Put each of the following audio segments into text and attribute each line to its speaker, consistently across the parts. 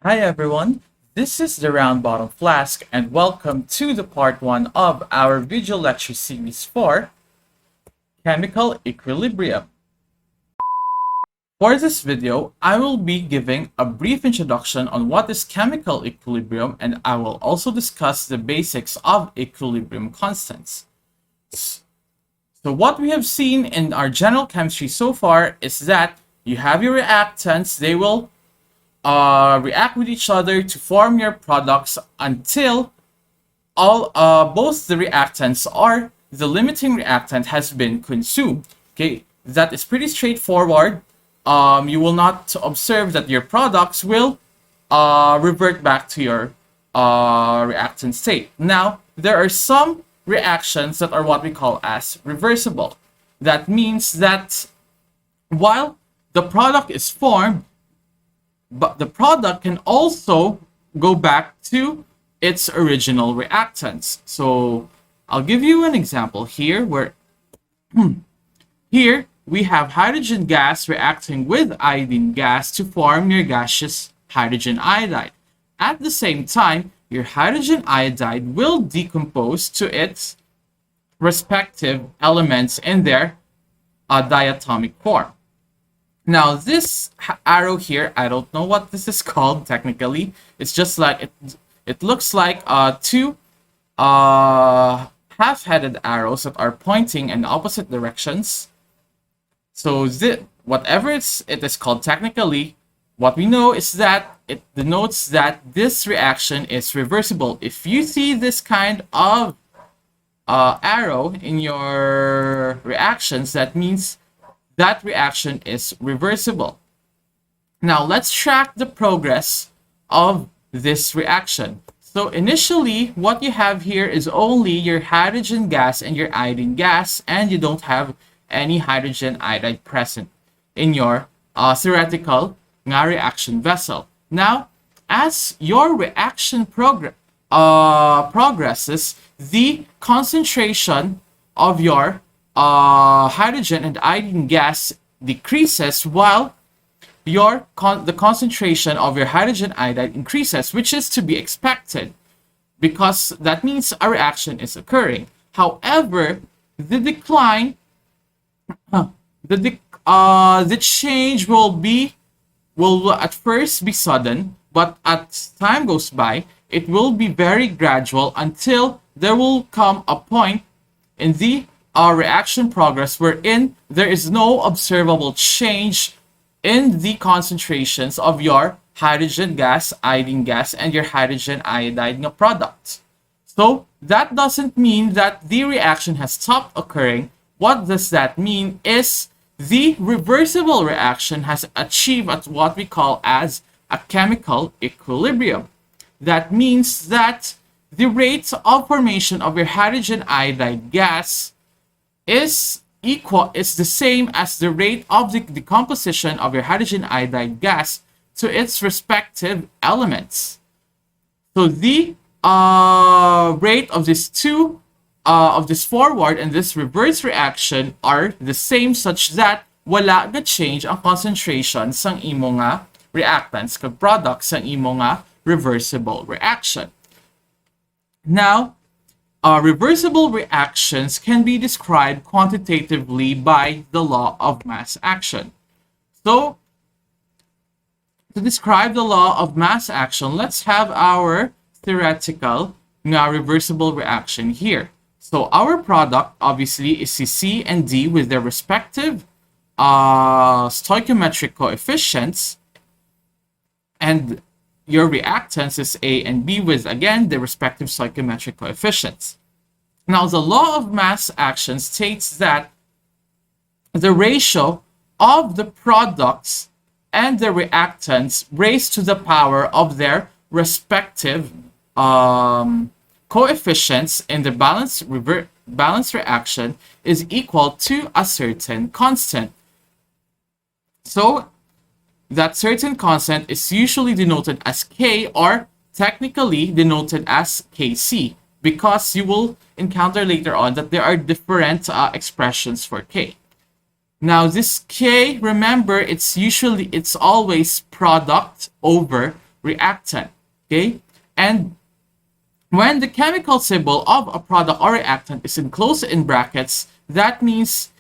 Speaker 1: Hi everyone, this is the Round Bottom Flask and welcome to the part 1 of our video lecture series for Chemical Equilibrium. For this video, I will be giving a brief introduction on what is chemical equilibrium, and I will also discuss the basics of equilibrium constants. So what we have seen in our general chemistry so far is that you have your reactants, they will react with each other to form your products until both the reactants or the limiting reactant has been consumed. Okay, that is pretty straightforward. You will not observe that your products will revert back to your reactant state. Now, there are some reactions that are what we call as reversible. That means that while the product is formed, but the product can also go back to its original reactants. So I'll give you an example here where here we have hydrogen gas reacting with iodine gas to form your gaseous hydrogen iodide. At the same time, your hydrogen iodide will decompose to its respective elements in their diatomic form. Now this arrow here, I don't know what this is called technically. It's just like it looks like two half-headed arrows that are pointing in opposite directions. So whatever it is called technically, what we know is that it denotes that this reaction is reversible. If you see this kind of arrow in your reactions, that means that reaction is reversible. Now let's track the progress of this reaction. So initially, what you have here is only your hydrogen gas and your iodine gas, and you don't have any hydrogen iodide present in your theoretical reaction vessel. Now, as your reaction progresses, the concentration of your hydrogen and iodine gas decreases while the concentration of your hydrogen iodide increases, which is to be expected because that means a reaction is occurring. However, the decline, the change will at first be sudden, but as time goes by, it will be very gradual until there will come a point in the reaction progress wherein there is no observable change in the concentrations of your hydrogen gas, iodine gas, and your hydrogen iodide products. So that doesn't mean that the reaction has stopped occurring. What does that mean is the reversible reaction has achieved at what we call as a chemical equilibrium. That means that the rate of formation of your hydrogen iodide gas is the same as the rate of the decomposition of your hydrogen iodide gas to its respective elements. So the rate of these two of this forward and this reverse reaction are the same, such that wala ga change ang concentration sang imo nga reactants kag products sang imo nga reversible reaction. Now, reversible reactions can be described quantitatively by the law of mass action. So, to describe the law of mass action, let's have our theoretical reversible reaction here. So, our product obviously is C and D with their respective stoichiometric coefficients, and your reactants is A and B with, again, the respective stoichiometric coefficients. Now, the law of mass action states that the ratio of the products and the reactants raised to the power of their respective coefficients in the balance reaction is equal to a certain constant. So, that certain constant is usually denoted as K, or technically denoted as Kc, because you will encounter later on that there are different expressions for K. Now this K, remember, it's always product over reactant. Okay, and when the chemical symbol of a product or reactant is enclosed in brackets, that means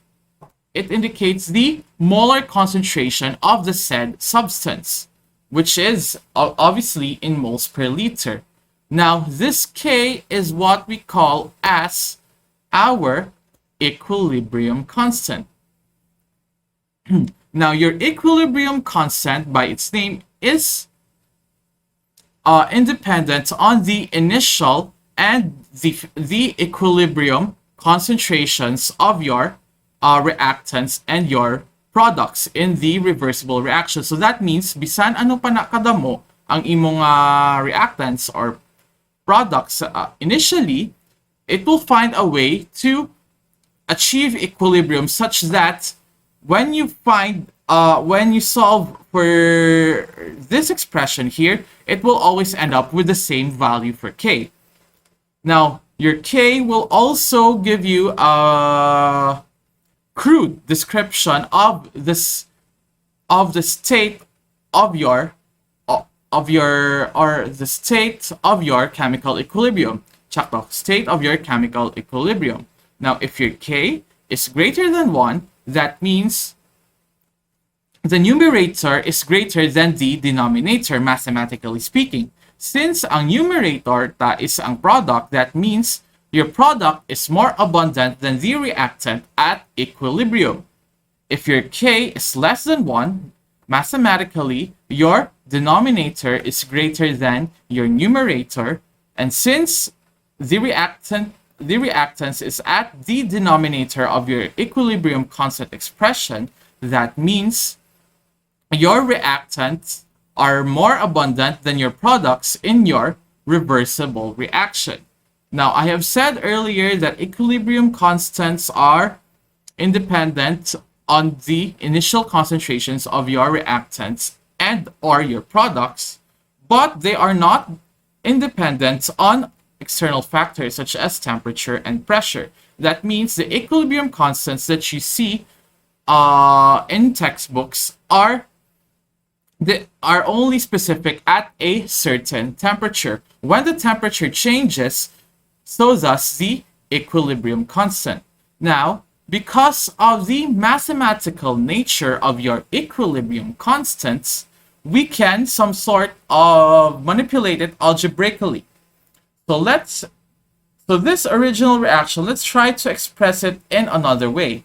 Speaker 1: it indicates the molar concentration of the said substance, which is obviously in moles per liter. Now, this K is what we call as our equilibrium constant. Now, your equilibrium constant, by its name, is independent on the initial and the equilibrium concentrations of your reactants and your products in the reversible reaction. So that means bisan ano pa nakadamo ang imong reactants or products initially, it will find a way to achieve equilibrium such that when you solve for this expression here, it will always end up with the same value for K. Now, your K will also give you a crude description of the state of your chemical equilibrium. Sakto, state of your chemical equilibrium. Now, if your K is greater than 1, that means the numerator is greater than the denominator, mathematically speaking. Since ang numerator is ang product, that means your product is more abundant than the reactant at equilibrium. If your K is less than 1, mathematically, your denominator is greater than your numerator, and since the reactance is at the denominator of your equilibrium constant expression, that means your reactants are more abundant than your products in your reversible reaction. Now, I have said earlier that equilibrium constants are independent on the initial concentrations of your reactants and or your products, but they are not independent on external factors such as temperature and pressure. That means the equilibrium constants that you see in textbooks are only specific at a certain temperature. When the temperature changes, so thus the equilibrium constant. Now, because of the mathematical nature of your equilibrium constants, we can some sort of manipulate it algebraically. So this original reaction, let's try to express it in another way.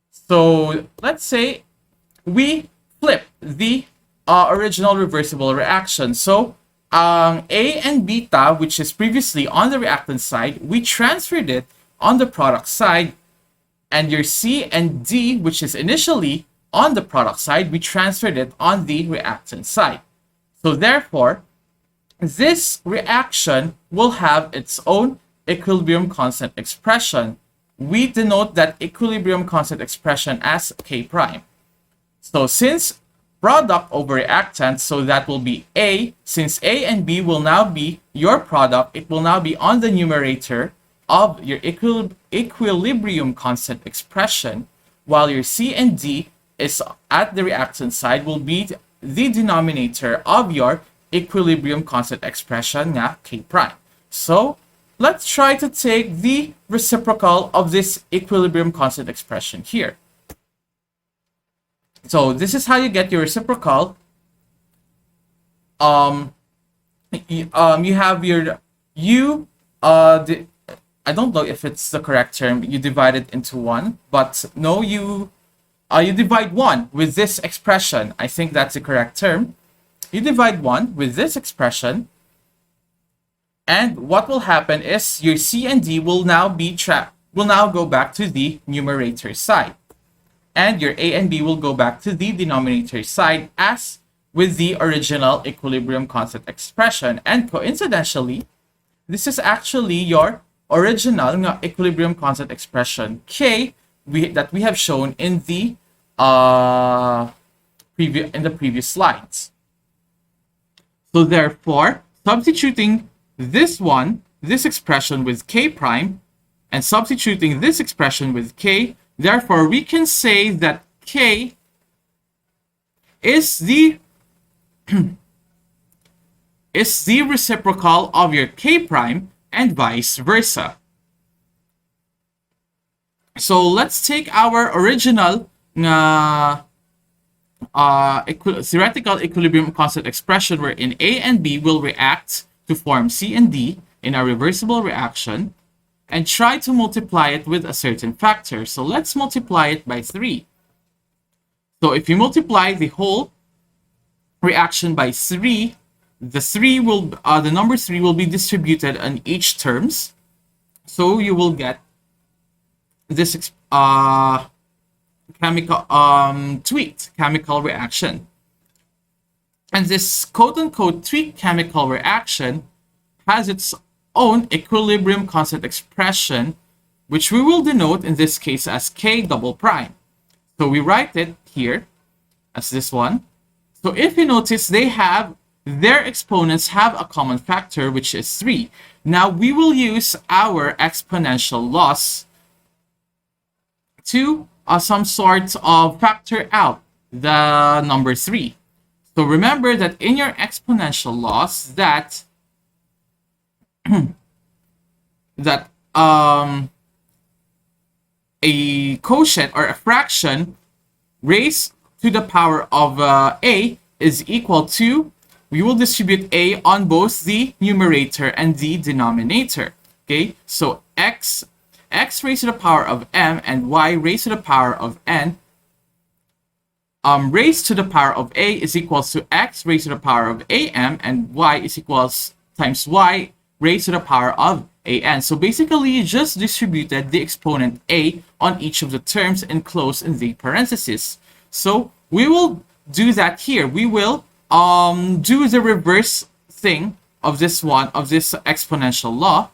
Speaker 1: So let's say we flip the original reversible reaction. So A and beta, which is previously on the reactant side, we transferred it on the product side, and your C and D, which is initially on the product side, we transferred it on the reactant side. So therefore, this reaction will have its own equilibrium constant expression. We denote that equilibrium constant expression as K prime. So since product over reactant, so that will be A. Since A and B will now be your product, it will now be on the numerator of your equilibrium constant expression, while your C and D is at the reactant side will be the denominator of your equilibrium constant expression nga K prime. So let's try to take the reciprocal of this equilibrium constant expression here. So this is how you get your reciprocal. You have your I don't know if it's the correct term. You divide it into 1, but no, you divide 1 with this expression. I think that's the correct term. You divide 1 with this expression, and what will happen is your C and D will now go back to the numerator side, and your A and B will go back to the denominator side as with the original equilibrium constant expression. And coincidentally, this is actually your original equilibrium constant expression K that we have shown in the previous slides. So therefore, substituting this expression with K prime, and substituting this expression with K, therefore we can say that K is the is the reciprocal of your K prime and vice versa. So let's take our original theoretical equilibrium constant expression wherein A and B will react to form C and D in a reversible reaction, and try to multiply it with a certain factor. So let's multiply it by 3. So if you multiply the whole reaction by 3, the number 3 will be distributed on each terms. So you will get this tweaked chemical reaction. And this quote-unquote tweaked chemical reaction has its own equilibrium constant expression, which we will denote in this case as K double prime. So we write it here as this one. So if you notice, their exponents have a common factor, which is 3. Now we will use our exponential laws to some sort of factor out the number 3. So remember that in your exponential laws that a quotient or a fraction raised to the power of a is equal to, we will distribute a on both the numerator and the denominator. Okay, so x raised to the power of m and y raised to the power of n raised to the power of a is equals to x raised to the power of am, and y is equals times y raised to the power of an. So basically, you just distributed the exponent a on each of the terms enclosed in the parentheses. So we will do that here. We will do the reverse thing of this exponential law,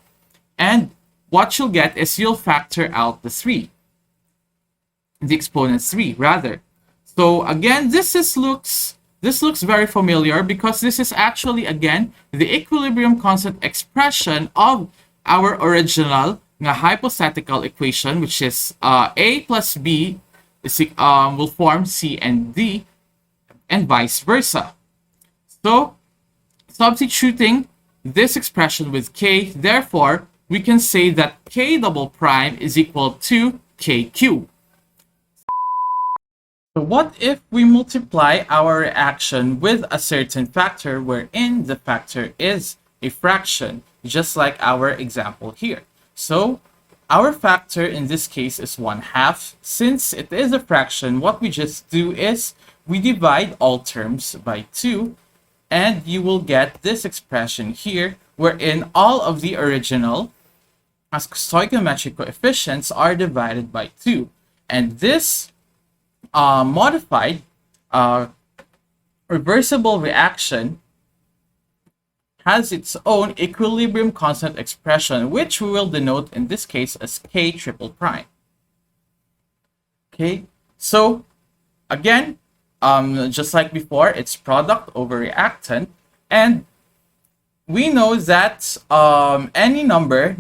Speaker 1: and what you'll get is you'll factor out the exponent 3 rather. So again, this looks very familiar because this is actually again the equilibrium constant expression of our original hypothetical equation, which is a plus b will form C and D, and vice versa. So substituting this expression with k, therefore we can say that k double prime is equal to k cubed. So what if we multiply our reaction with a certain factor wherein the factor is a fraction, just like our example here? So our factor in this case is 1/2. Since it is a fraction, what we just do is we divide all terms by 2, and you will get this expression here wherein all of the original stoichiometric coefficients are divided by 2. And this modified reversible reaction has its own equilibrium constant expression, which we will denote in this case as K triple prime. Okay, so again, just like before, it's product over reactant, and we know that any number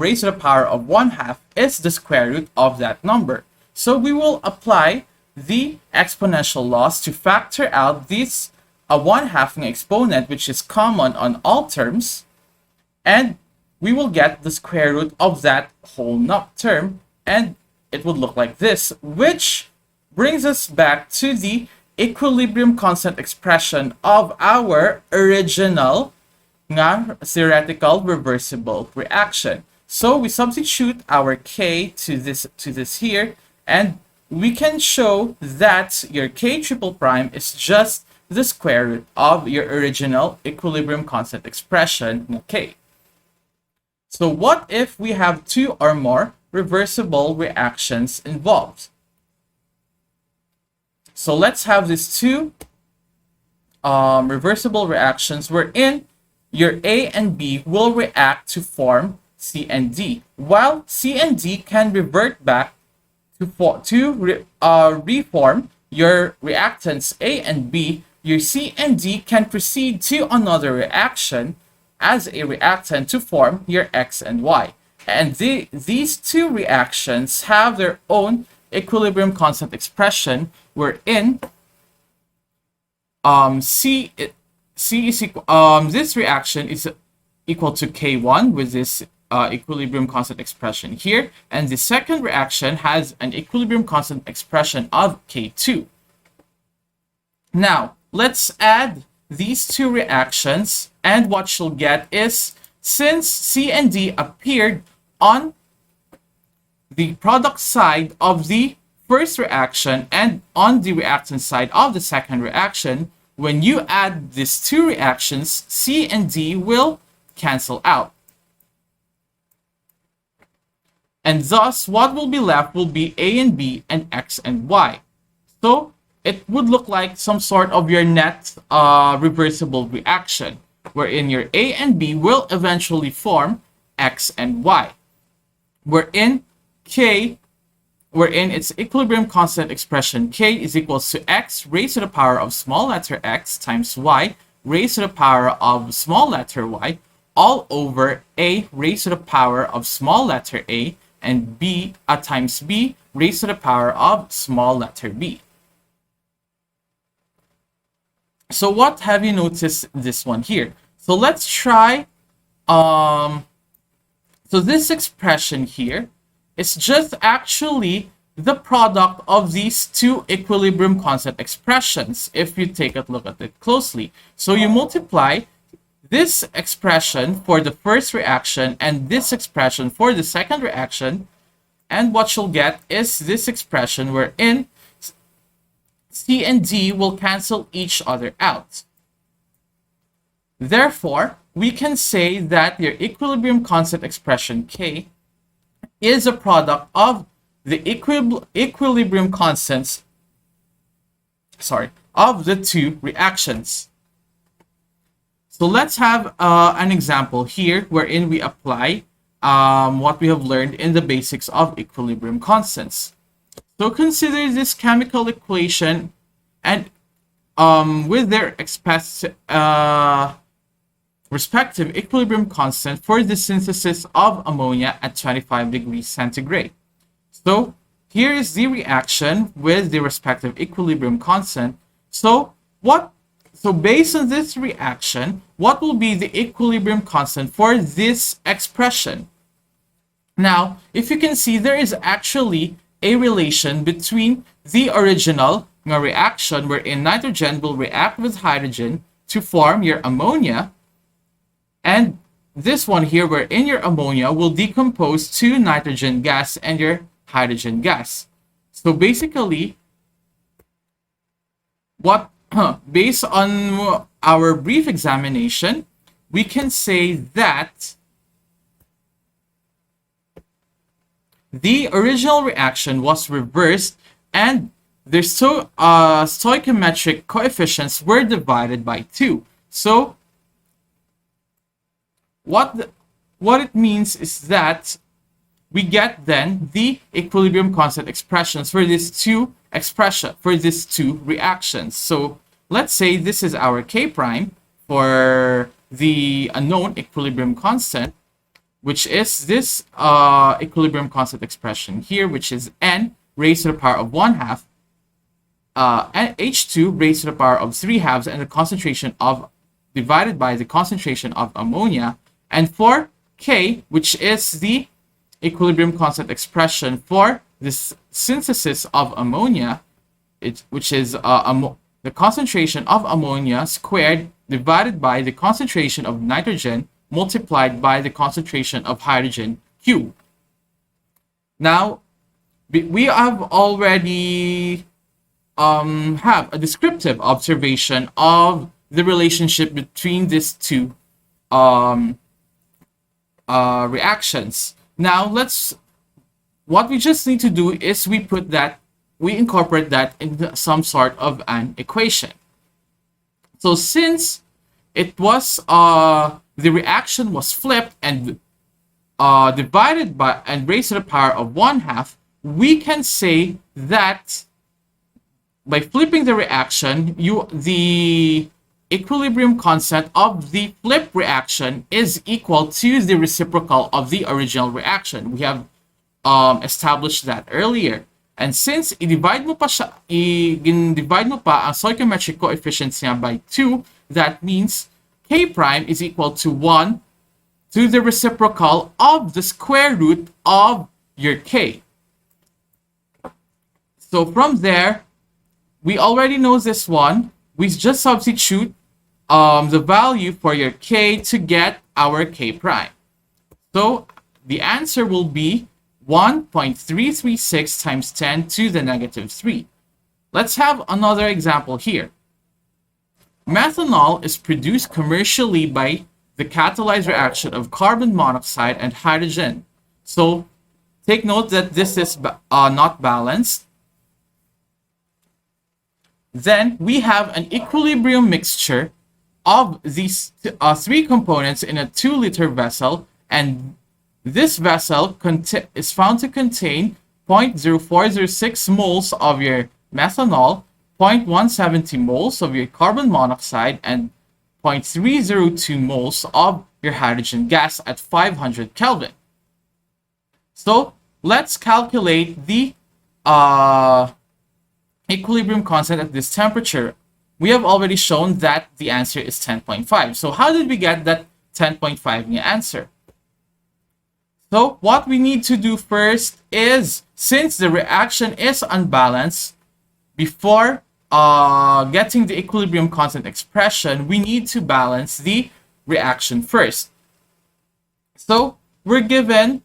Speaker 1: raised to the power of 1/2 is the square root of that number. So we will apply the exponential laws to factor out this 1/2 exponent, which is common on all terms, and we will get the square root of that whole term, and it would look like this, which brings us back to the equilibrium constant expression of our original theoretical reversible reaction. So we substitute our k to this here, and we can show that your k triple prime is just the square root of your original equilibrium constant expression, k. So what if we have 2 or more reversible reactions involved? So let's have these 2 reversible reactions wherein your A and B will react to form C and D, while C and D can revert back to reform your reactants A and B. Your C and D can proceed to another reaction as a reactant to form your X and Y. And these 2 reactions have their own equilibrium constant expression wherein C is equal, this reaction is equal to K1 with this equilibrium constant expression here, and the second reaction has an equilibrium constant expression of K2. Now, let's add these two reactions, and what you'll get is, since C and D appeared on the product side of the first reaction and on the reactant side of the second reaction, when you add these two reactions, C and D will cancel out. And thus, what will be left will be A and B and X and Y. So, it would look like some sort of your net reversible reaction, wherein your A and B will eventually form X and Y, wherein its equilibrium constant expression K is equals to X raised to the power of small letter x times Y raised to the power of small letter y, all over A raised to the power of small letter a, and B times B raised to the power of small letter b. So what have you noticed this one here? So let's try, so this expression here is just actually the product of these two equilibrium constant expressions, if you take a look at it closely. So you multiply this expression for the first reaction and this expression for the second reaction, and what you'll get is this expression wherein C and D will cancel each other out. Therefore, we can say that your equilibrium constant expression K is a product of the equilibrium constants, of the two reactions. So let's have an example here wherein we apply what we have learned in the basics of equilibrium constants. So consider this chemical equation and with their respective equilibrium constant for the synthesis of ammonia at 25 degrees centigrade. So here is the reaction with the respective equilibrium constant. So based on this reaction, what will be the equilibrium constant for this expression? Now, if you can see, there is actually a relation between the original reaction wherein nitrogen will react with hydrogen to form your ammonia, and this one here wherein your ammonia will decompose to nitrogen gas and your hydrogen gas. So basically, based on our brief examination, we can say that the original reaction was reversed and their stoichiometric coefficients were divided by 2. So what it means is that we get then the equilibrium constant expressions for these two reactions. So let's say this is our K prime for the unknown equilibrium constant, which is this equilibrium constant expression here, which is N raised to the power of 1/2, and H2 raised to the power of 3/2, and the concentration of divided by the concentration of ammonia. And for K, which is the equilibrium constant expression for this synthesis of ammonia, which is the concentration of ammonia squared divided by the concentration of nitrogen multiplied by the concentration of hydrogen cubed. Now, we have already have a descriptive observation of the relationship between these two reactions. Now what we just need to do is we incorporate that into some sort of an equation. So since it was the reaction was flipped and divided by and raised to the power of 1/2, we can say that by flipping the reaction, the equilibrium constant of the flip reaction is equal to the reciprocal of the original reaction. We have established that earlier. And since i-divide mo pa ang stoichiometric coefficients niya by 2, that means k prime is equal to 1 to the reciprocal of the square root of your k. So from there, we already know this one. We just substitute the value for your k to get our k prime. So the answer will be 1.336 times 10 to the negative 3. Let's have another example here. Methanol is produced commercially by the catalyzed reaction of carbon monoxide and hydrogen. So take note that this is not balanced. Then we have an equilibrium mixture of these three components in a 2-liter vessel, and this vessel is found to contain 0.0406 moles of your methanol, 0.170 moles of your carbon monoxide, and 0.302 moles of your hydrogen gas at 500 Kelvin. So let's calculate the equilibrium constant at this temperature. We have already shown that the answer is 10.5. So how did we get that 10.5 answer? So what we need to do first is, since the reaction is unbalanced, before getting the equilibrium constant expression, we need to balance the reaction first. So we're given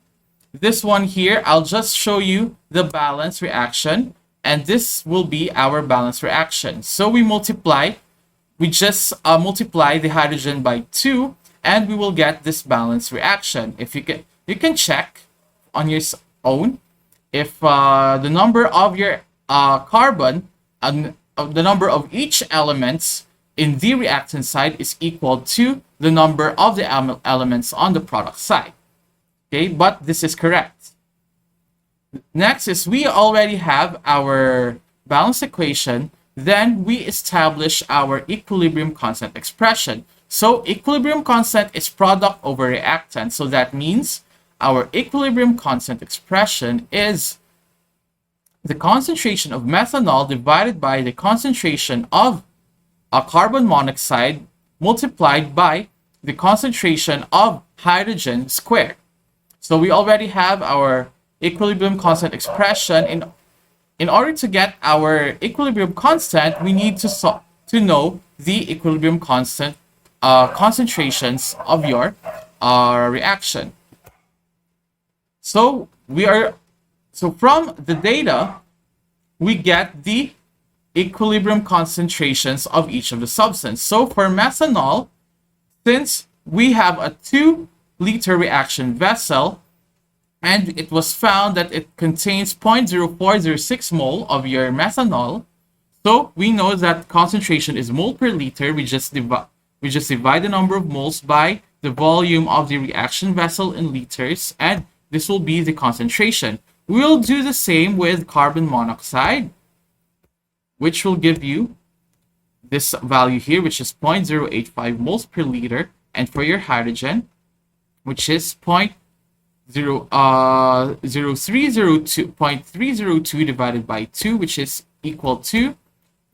Speaker 1: this one here. I'll just show you the balance reaction, and this will be our balance reaction. So we just multiply the hydrogen by 2, and we will get this balance reaction. If you can check on your own if the number of your carbon and the number of each elements in the reactant side is equal to the number of the elements on the product side. Okay, but this is correct. Next is, we already have our balance equation. Then we establish our equilibrium constant expression. So equilibrium constant is product over reactant. So that means our equilibrium constant expression is the concentration of methanol divided by the concentration of a carbon monoxide multiplied by the concentration of hydrogen squared. So we already have our equilibrium constant expression. In order to get our equilibrium constant, we need to know the equilibrium constant concentrations of your reaction. So from the data, we get the equilibrium concentrations of each of the substance. So for methanol, since we have a 2-liter reaction vessel, and it was found that it contains 0.0406 mole of your methanol, so we know that concentration is mole per liter. We just divide the number of moles by the volume of the reaction vessel in liters, and this will be the concentration. We'll do the same with carbon monoxide, which will give you this value here, which is 0.085 moles per liter, and for your hydrogen, which is 0.302 divided by 2, which is equal to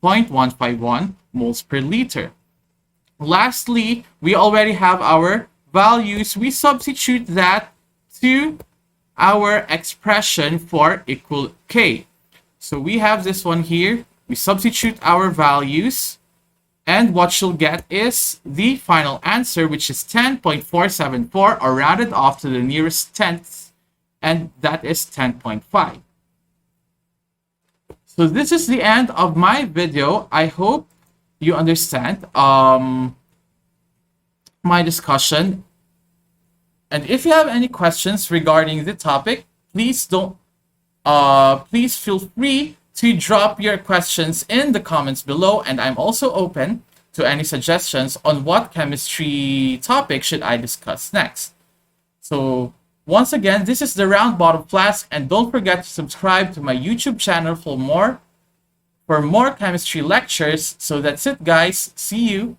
Speaker 1: 0.151 moles per liter. Lastly, we already have our values. We substitute that to our expression for equal k. So we have this one here. We substitute our values, and what you'll get is the final answer, which is 10.474, or rounded off to the nearest tenth, and that is 10.5. So this is the end of my video. I hope you understand my discussion. And if you have any questions regarding the topic, please feel free to drop your questions in the comments below, and I'm also open to any suggestions on what chemistry topic should I discuss next. So once again, this is the Round Bottom Flask, and don't forget to subscribe to my YouTube channel for more chemistry lectures. So that's it, guys. See you